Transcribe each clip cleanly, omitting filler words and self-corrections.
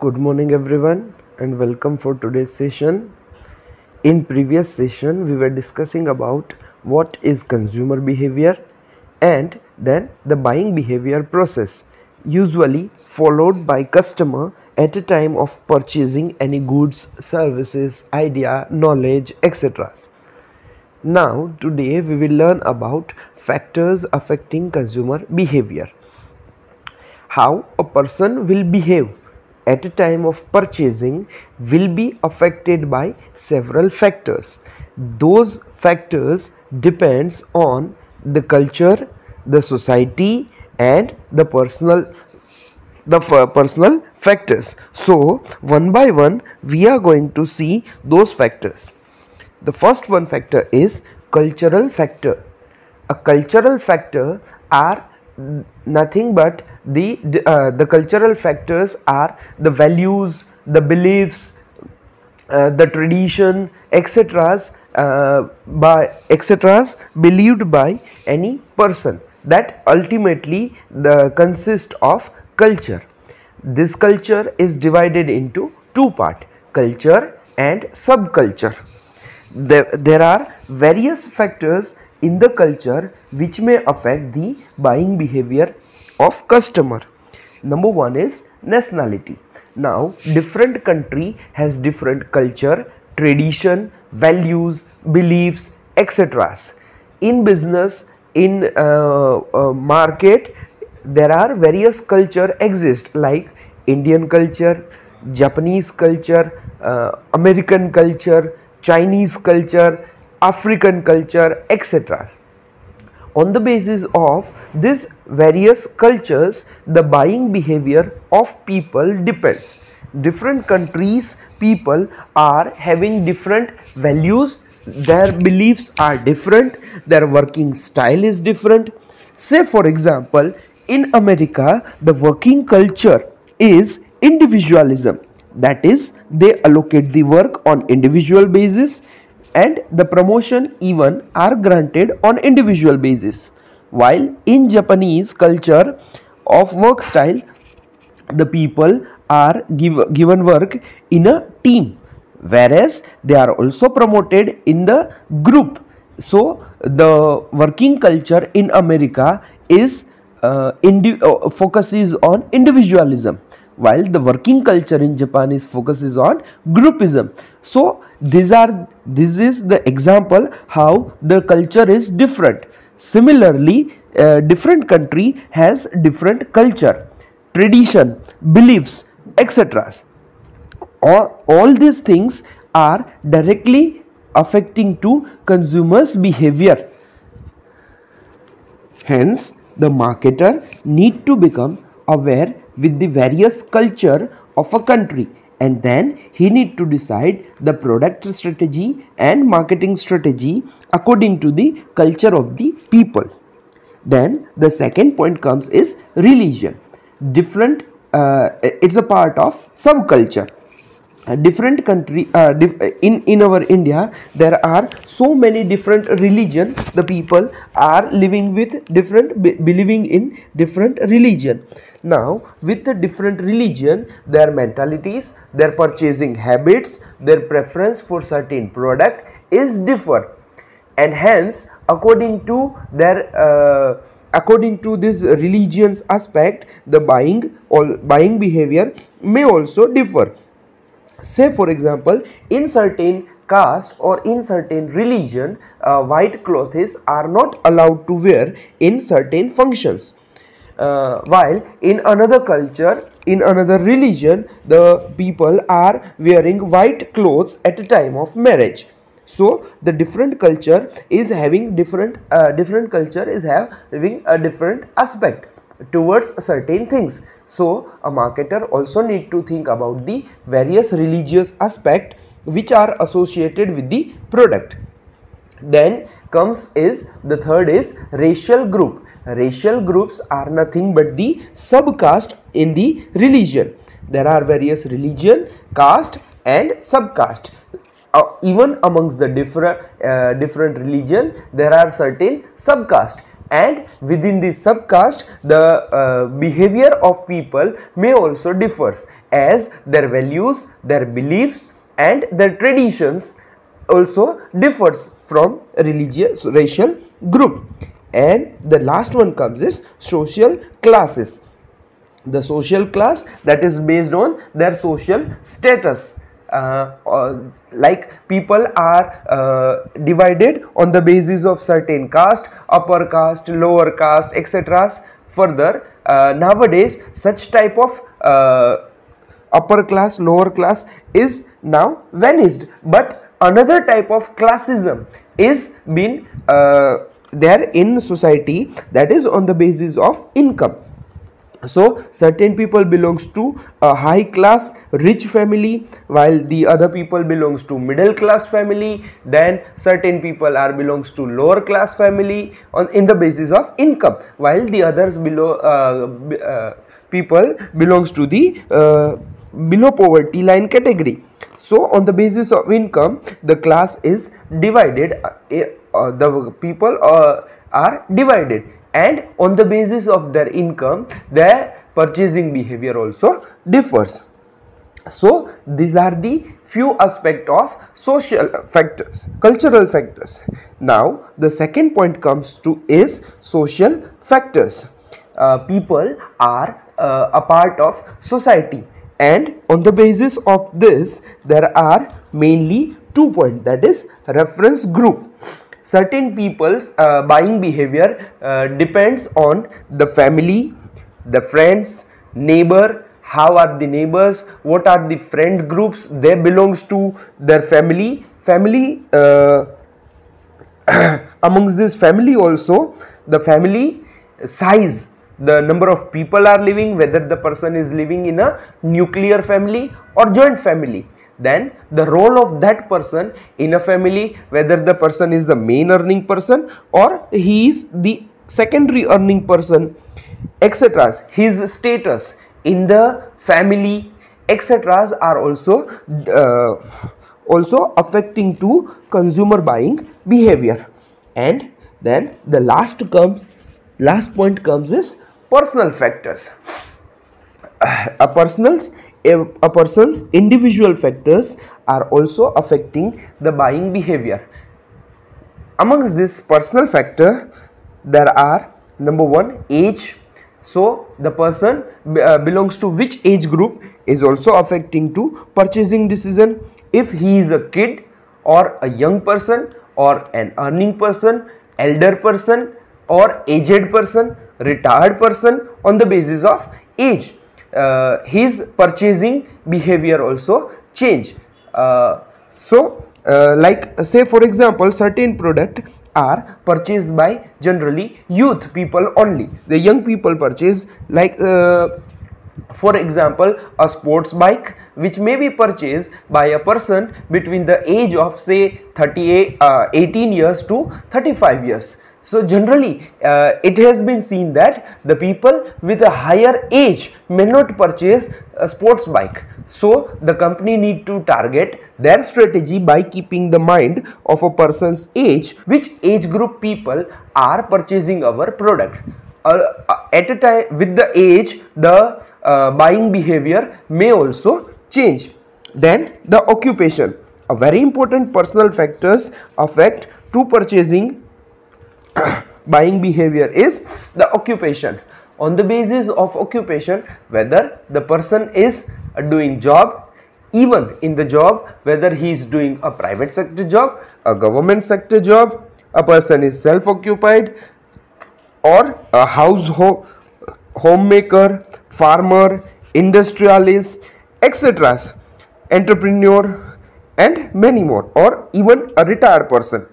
Good morning everyone and welcome for today's session. In previous session we were discussing about what is consumer behavior and then the buying behavior process usually followed by customer at a time of purchasing any goods, services, idea, knowledge, etc. Now today we will learn about factors affecting consumer behavior. How a person will behave at a time of purchasing will be affected by several factors. Those factors depends on the culture, the society and the personal factors. So one by one we are going to see those factors. The first one factor is cultural factor. A cultural factor are nothing but the cultural factors are the values, the beliefs, the tradition, etc. Believed by any person, that ultimately consist of culture. This culture is divided into two parts, culture and subculture. There are various factors in the culture which may affect the buying behavior of customer. Number one is nationality. Now different country has different culture, tradition, values, beliefs, etc. In business, in market, there are various culture exist like Indian culture, Japanese culture, American culture, Chinese culture, African culture, etc. On the basis of these various cultures, the buying behavior of people depends. Different countries' people are having different values, their beliefs are different, their working style is different. Say for example, in America, the working culture is individualism. That is, they allocate the work on individual basis and the promotion even are granted on individual basis. While in Japanese culture of work style, the people are given work in a team, whereas they are also promoted in the group. So the working culture in America is focuses on individualism, while the working culture in Japan is focuses on groupism. So this is the example how the culture is different. Similarly, different country has different culture, tradition, beliefs, etc. All these things are directly affecting to consumers' behavior. Hence, the marketer need to become aware with the various culture of a country, and then he need to decide the product strategy and marketing strategy according to the culture of the people. Then the second point comes is religion. It's a part of subculture. Different country in our India, there are so many different religion. The people are living with different believing in different religion. Now with the different religion, their mentalities, their purchasing habits, their preference for certain product is differ, and hence according to their according to this religion's aspect, the buying behavior may also differ. Say for example, in certain caste or in certain religion, white clothes are not allowed to wear in certain functions, while in another culture, in another religion, the people are wearing white clothes at a time of marriage. So the different culture is having different culture is having a different aspect towards certain things. So a marketer also need to think about the various religious aspect which are associated with the product. Then comes is the third is racial group. Racial groups are nothing but the subcaste in the religion. There are various religion, caste and subcaste. Even amongst the different religion, there are certain subcaste. and within the subcaste the behavior of people may also differs, as their values, their beliefs and their traditions also differs from religious racial group. And the last one comes is social classes. The social class that is based on their social status. Like people are divided on the basis of certain caste, upper caste, lower caste, etc. Further, nowadays such type of upper class, lower class is now vanished, but another type of classism is been there in society, that is on the basis of income. So certain people belongs to a high class rich family, while the other people belongs to middle class family. Then certain people are belongs to lower class family in the basis of income, while the others below people belongs to the below poverty line category. So on the basis of income the class is divided, the people are divided, and on the basis of their income their purchasing behavior also differs. So these are the few aspects of social factors, cultural factors. Now the second point comes to is social factors. People are a part of society, and on the basis of this there are mainly 2 points, that is reference group. Certain people's buying behavior depends on the family, the friends, neighbor, how are the neighbors, what are the friend groups they belongs to, their family amongst this family also the family size, the number of people are living, whether the person is living in a nuclear family or joint family. Then the role of that person in a family, whether the person is the main earning person or he is the secondary earning person, etc. His status in the family, etc. are also affecting to consumer buying behavior. And then the last point comes is personal factors. A person's individual factors are also affecting the buying behavior. Amongst this personal factor there are number 1 age. So the person belongs to which age group is also affecting to purchasing decision. If he is a kid or a young person or an earning person, elder person or aged person, retired person, on the basis of age his purchasing behavior also change. Like say for example certain product are purchased by generally youth people only. The young people purchase, like for example a sports bike which may be purchased by a person between the age of say 18 years to 35 years. So generally it has been seen that the people with a higher age may not purchase a sports bike. So the company need to target their strategy by keeping the mind of a person's age, which age group people are purchasing our product. At a time with the age the buying behavior may also change. Then the occupation, a very important personal factors affect to purchasing buying behavior is the occupation. On the basis of occupation, whether the person is doing job, even in the job whether he is doing a private sector job, a government sector job, a person is self-occupied or a homemaker, farmer, industrialist, etc., entrepreneur and many more, or even a retired person.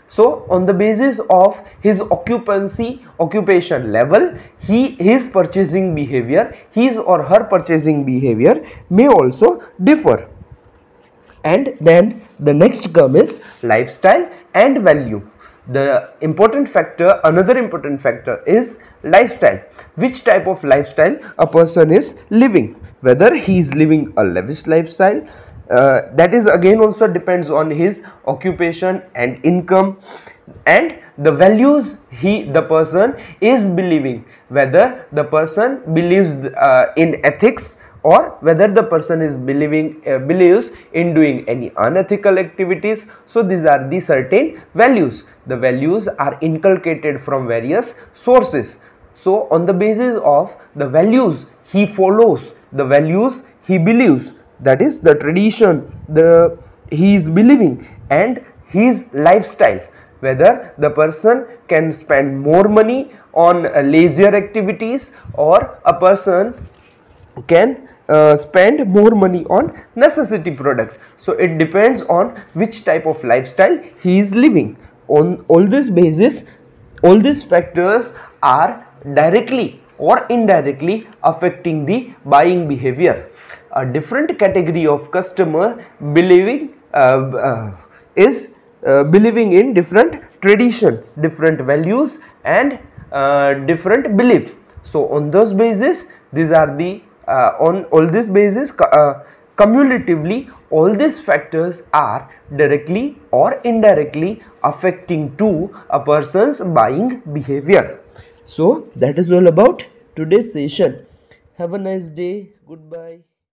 So on the basis of his occupation level, his purchasing behavior, his or her purchasing behavior may also differ. And then the next term is lifestyle and value. The important factor, another important factor is lifestyle. Which type of lifestyle a person is living, whether he is living a lavish lifestyle, that is again also depends on his occupation and income, and the values the person is believing, whether the person believes in ethics, or whether the person is believes in doing any unethical activities. So these are the certain values. The values are inculcated from various sources. So on the basis of the values he follows, the values he believes, that is the tradition he is believing, and his lifestyle, whether the person can spend more money on leisure activities, or a person can spend more money on necessity product. So it depends on which type of lifestyle he is living. On all this basis, all these factors are directly or indirectly affecting the buying behavior. A different category of customer believing is believing in different tradition, different values, and different belief. So on those basis, these are the on all this basis, cumulatively all these factors are directly or indirectly affecting to a person's buying behavior. So that is all about today's session. Have a nice day. Goodbye.